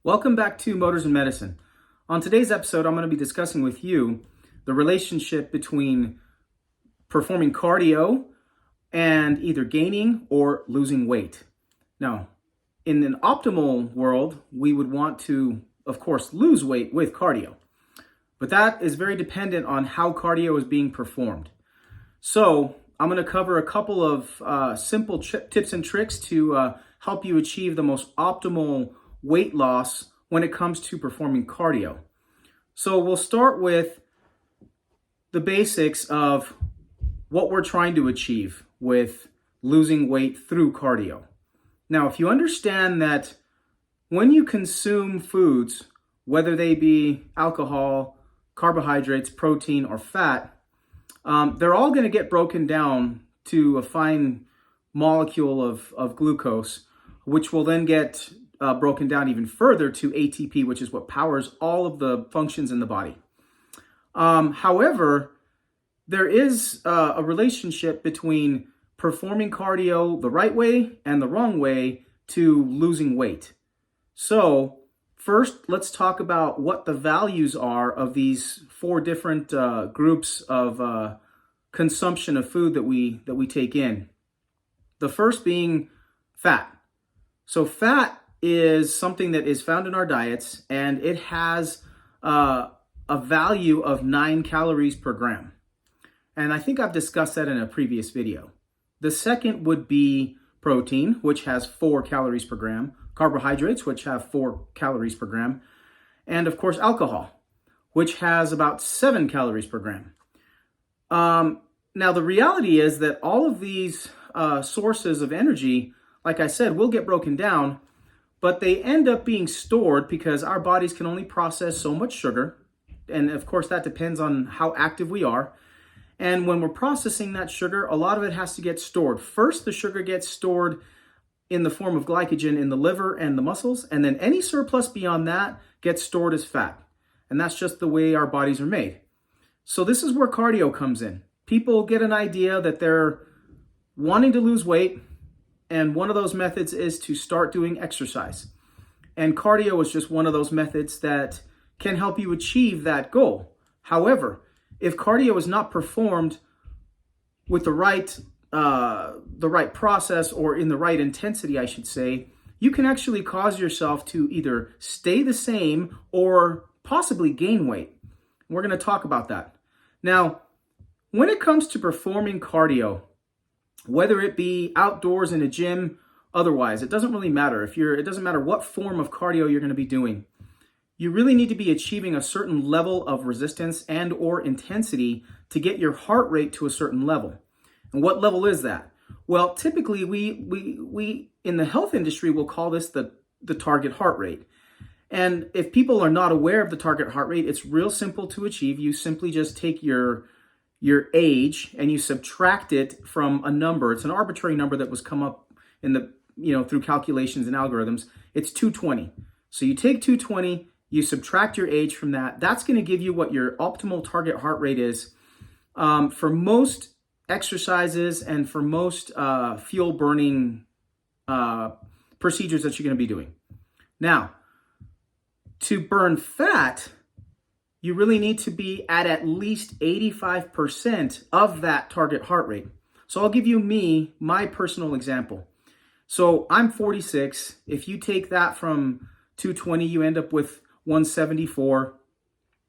Welcome back to Motors and Medicine. On today's episode, I'm going to be discussing with you the relationship between performing cardio and either gaining or losing weight. Now, in an optimal world, we would want to, of course, lose weight with cardio, but that is very dependent on how cardio is being performed. So I'm going to cover a couple of simple tips and tricks to help you achieve the most optimal weight loss when it comes to performing cardio. So we'll start with the basics of what we're trying to achieve with losing weight through cardio. Now, if you understand that when you consume foods, whether they be alcohol, carbohydrates, protein, or fat, they're all going to get broken down to a fine molecule of glucose, which will then get broken down even further to ATP, which is what powers all of the functions in the body. However, there is a relationship between performing cardio the right way and the wrong way to losing weight. So first, let's talk about what the values are of these four different groups of consumption of food that we take in. The first being fat. So fat is something that is found in our diets, and it has a value of 9 calories per gram. And I think I've discussed that in a previous video. The second would be protein, which has 4 calories per gram, carbohydrates, which have 4 calories per gram, and of course alcohol, which has about 7 calories per gram. Now the reality is that all of these sources of energy, like I said, will get broken down, but they end up being stored because our bodies can only process so much sugar. And of course, that depends on how active we are. And when we're processing that sugar, a lot of it has to get stored. First, the sugar gets stored in the form of glycogen in the liver and the muscles. And then any surplus beyond that gets stored as fat. And that's just the way our bodies are made. So this is where cardio comes in. People get an idea that they're wanting to lose weight, and one of those methods is to start doing exercise. And cardio is just one of those methods that can help you achieve that goal. However, if cardio is not performed with the right process, or in the right intensity, I should say, you can actually cause yourself to either stay the same or possibly gain weight. We're going to talk about that. Now, when it comes to performing cardio, whether it be outdoors in a gym, otherwise, it doesn't really matter. It doesn't matter what form of cardio you're going to be doing. You really need to be achieving a certain level of resistance and or intensity to get your heart rate to a certain level. And what level is that? Well, typically we in the health industry will call this the target heart rate. And if people are not aware of the target heart rate, it's real simple to achieve. You simply just take your age and you subtract it from a number. It's an arbitrary number that was come up in the, through calculations and algorithms. It's 220. So you take 220, you subtract your age from that. That's going to give you what your optimal target heart rate is for most exercises and for most fuel burning procedures that you're going to be doing. Now, to burn fat, you really need to be at least 85% of that target heart rate. So I'll give you my personal example. So I'm 46. If you take that from 220, you end up with 174.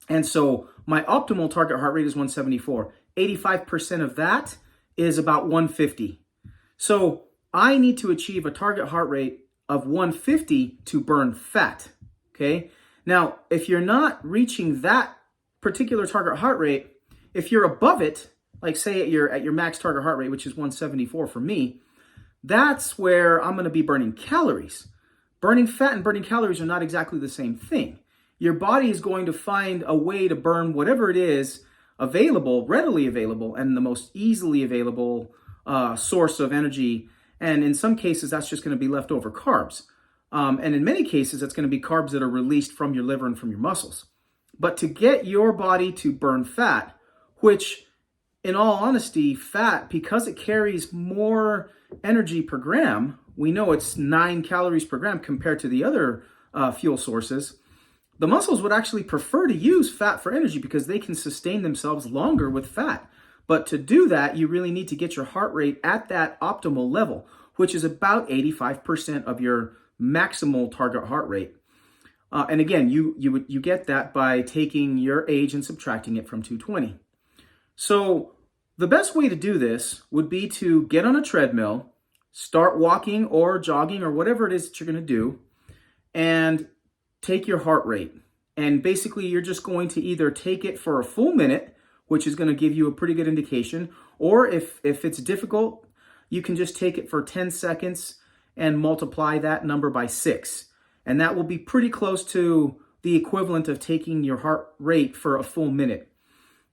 And so my optimal target heart rate is 174. 85% of that is about 150. So I need to achieve a target heart rate of 150 to burn fat. Okay. Now, if you're not reaching that particular target heart rate, if you're above it, like say at your max target heart rate, which is 174 for me, that's where I'm going to be burning calories. Burning fat and burning calories are not exactly the same thing. Your body is going to find a way to burn whatever it is available, readily available, and the most easily available source of energy. And in some cases, that's just going to be leftover carbs. And in many cases, it's going to be carbs that are released from your liver and from your muscles. But to get your body to burn fat, which in all honesty, fat, because it carries more energy per gram, we know it's 9 calories per gram compared to the other fuel sources, the muscles would actually prefer to use fat for energy because they can sustain themselves longer with fat. But to do that, you really need to get your heart rate at that optimal level, which is about 85% of your maximal target heart rate. And again, you get that by taking your age and subtracting it from 220. So the best way to do this would be to get on a treadmill, start walking or jogging or whatever it is that you're going to do, and take your heart rate. And basically, you're just going to either take it for a full minute, which is going to give you a pretty good indication, or if it's difficult, you can just take it for 10 seconds and multiply that number by 6. And that will be pretty close to the equivalent of taking your heart rate for a full minute.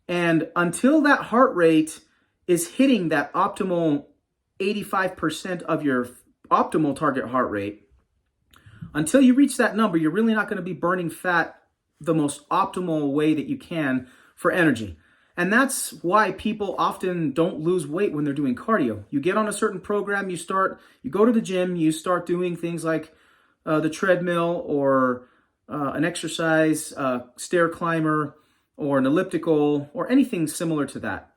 And until that heart rate is hitting that optimal 85% of your optimal target heart rate, until you reach that number, you're really not going to be burning fat the most optimal way that you can for energy. And that's why people often don't lose weight when they're doing cardio. You get on a certain program, you go to the gym, you start doing things like the treadmill or an exercise, stair climber, or an elliptical, or anything similar to that.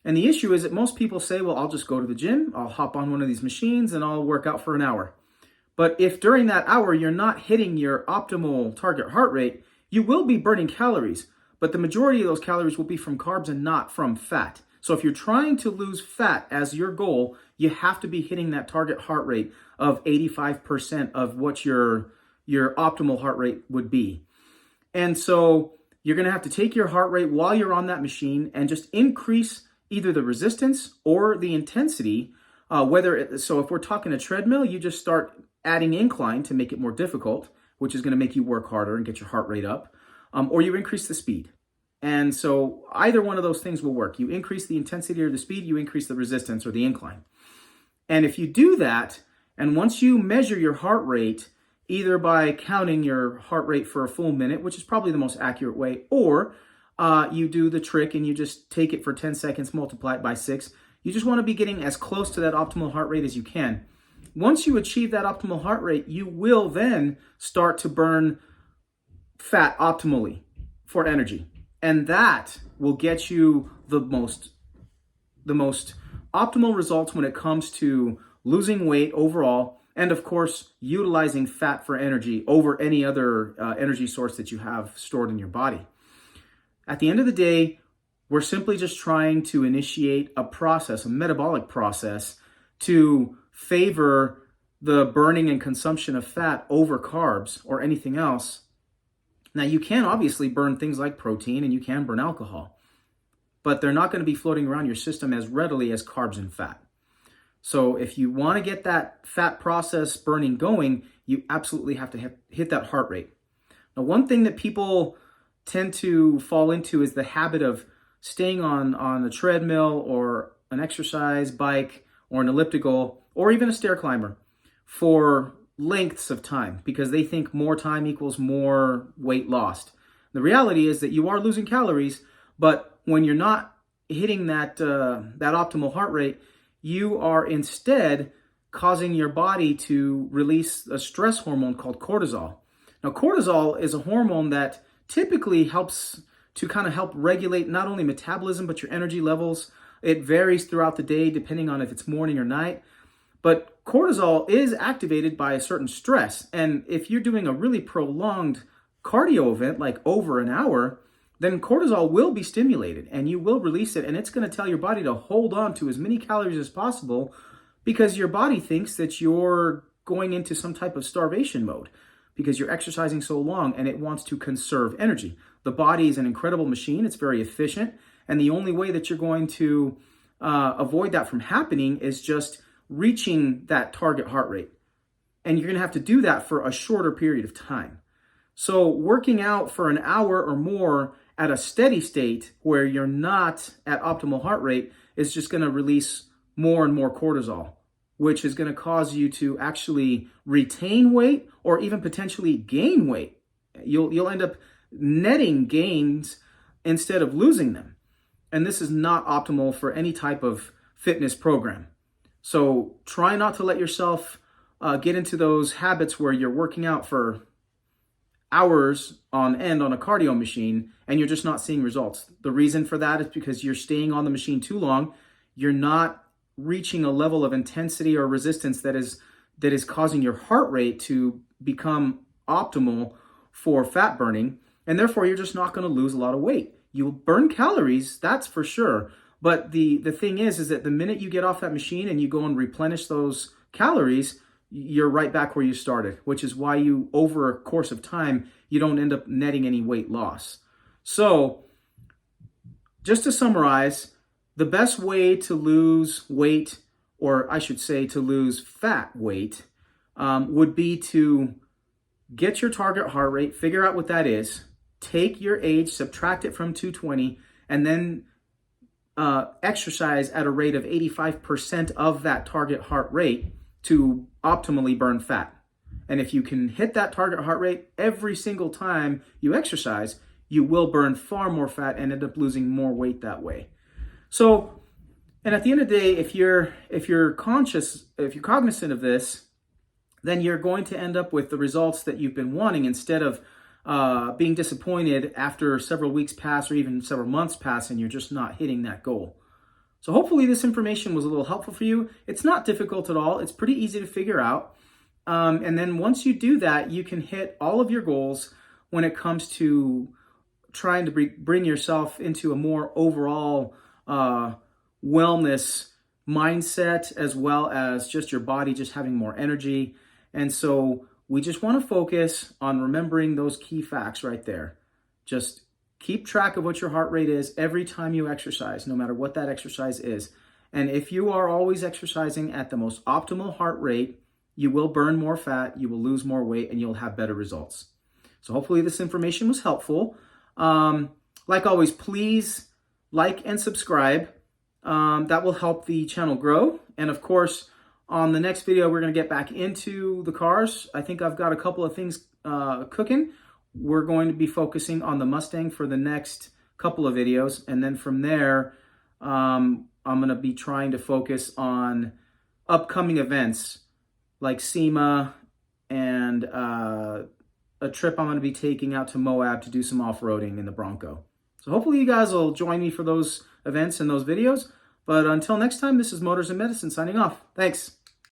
And the issue is that most people say, well, I'll just go to the gym, I'll hop on one of these machines, and I'll work out for an hour. But if during that hour you're not hitting your optimal target heart rate, you will be burning calories, but the majority of those calories will be from carbs and not from fat. So if you're trying to lose fat as your goal, you have to be hitting that target heart rate of 85% of what your optimal heart rate would be. And so you're going to have to take your heart rate while you're on that machine and just increase either the resistance or the intensity. So if we're talking a treadmill, you just start adding incline to make it more difficult, which is going to make you work harder and get your heart rate up, or you increase the speed. And so either one of those things will work. You increase the intensity or the speed, you increase the resistance or the incline. And if you do that, and once you measure your heart rate, either by counting your heart rate for a full minute, which is probably the most accurate way, or you do the trick and you just take it for 10 seconds, multiply it by 6. You just want to be getting as close to that optimal heart rate as you can. Once you achieve that optimal heart rate, you will then start to burn fat optimally for energy. And that will get you the most optimal results when it comes to losing weight overall, and of course, utilizing fat for energy over any other energy source that you have stored in your body. At the end of the day, we're simply just trying to initiate a process, a metabolic process, to favor the burning and consumption of fat over carbs or anything else. Now, you can obviously burn things like protein and you can burn alcohol, but they're not going to be floating around your system as readily as carbs and fat. So if you want to get that fat process burning going, you absolutely have to hit that heart rate. Now, one thing that people tend to fall into is the habit of staying on a treadmill or an exercise bike or an elliptical or even a stair climber for lengths of time because they think more time equals more weight lost. The reality is that you are losing calories, but when you're not hitting that optimal heart rate, you are instead causing your body to release a stress hormone called cortisol. Now, cortisol is a hormone that typically helps to kind of help regulate not only metabolism, but your energy levels. It varies throughout the day depending on if it's morning or night. But cortisol is activated by a certain stress. And if you're doing a really prolonged cardio event, like over an hour, then cortisol will be stimulated and you will release it. And it's going to tell your body to hold on to as many calories as possible because your body thinks that you're going into some type of starvation mode because you're exercising so long and it wants to conserve energy. The body is an incredible machine. It's very efficient. And the only way that you're going to avoid that from happening is just reaching that target heart rate. And you're going to have to do that for a shorter period of time. So working out for an hour or more at a steady state where you're not at optimal heart rate is just going to release more and more cortisol, which is going to cause you to actually retain weight or even potentially gain weight. You'll end up netting gains instead of losing them. And this is not optimal for any type of fitness program. So try not to let yourself get into those habits where you're working out for hours on end on a cardio machine and you're just not seeing results. The reason for that is because you're staying on the machine too long. You're not reaching a level of intensity or resistance that is causing your heart rate to become optimal for fat burning, and therefore you're just not going to lose a lot of weight. You'll burn calories, that's for sure. But the thing is that the minute you get off that machine and you go and replenish those calories, you're right back where you started, which is why you, over a course of time, you don't end up netting any weight loss. So just to summarize, the best way to lose weight, or I should say to lose fat weight, would be to get your target heart rate, figure out what that is, take your age, subtract it from 220, and then exercise at a rate of 85% of that target heart rate to optimally burn fat. And if you can hit that target heart rate every single time you exercise, you will burn far more fat and end up losing more weight that way. So, and at the end of the day, if you're cognizant of this, then you're going to end up with the results that you've been wanting, instead of being disappointed after several weeks pass or even several months pass and you're just not hitting that goal. So hopefully this information was a little helpful for you. It's not difficult at all. It's pretty easy to figure out. And then once you do that, you can hit all of your goals when it comes to trying to bring yourself into a more overall wellness mindset, as well as just your body just having more energy. And so we just want to focus on remembering those key facts right there. Just keep track of what your heart rate is every time you exercise, no matter what that exercise is. And if you are always exercising at the most optimal heart rate, you will burn more fat, you will lose more weight, and you'll have better results. So hopefully this information was helpful. Like always, please like and subscribe. That will help the channel grow. And of course, on the next video, we're going to get back into the cars. I think I've got a couple of things cooking. We're going to be focusing on the Mustang for the next couple of videos. And then from there, I'm going to be trying to focus on upcoming events like SEMA and a trip I'm going to be taking out to Moab to do some off-roading in the Bronco. So hopefully you guys will join me for those events and those videos. But until next time, this is Motors and Medicine signing off. Thanks.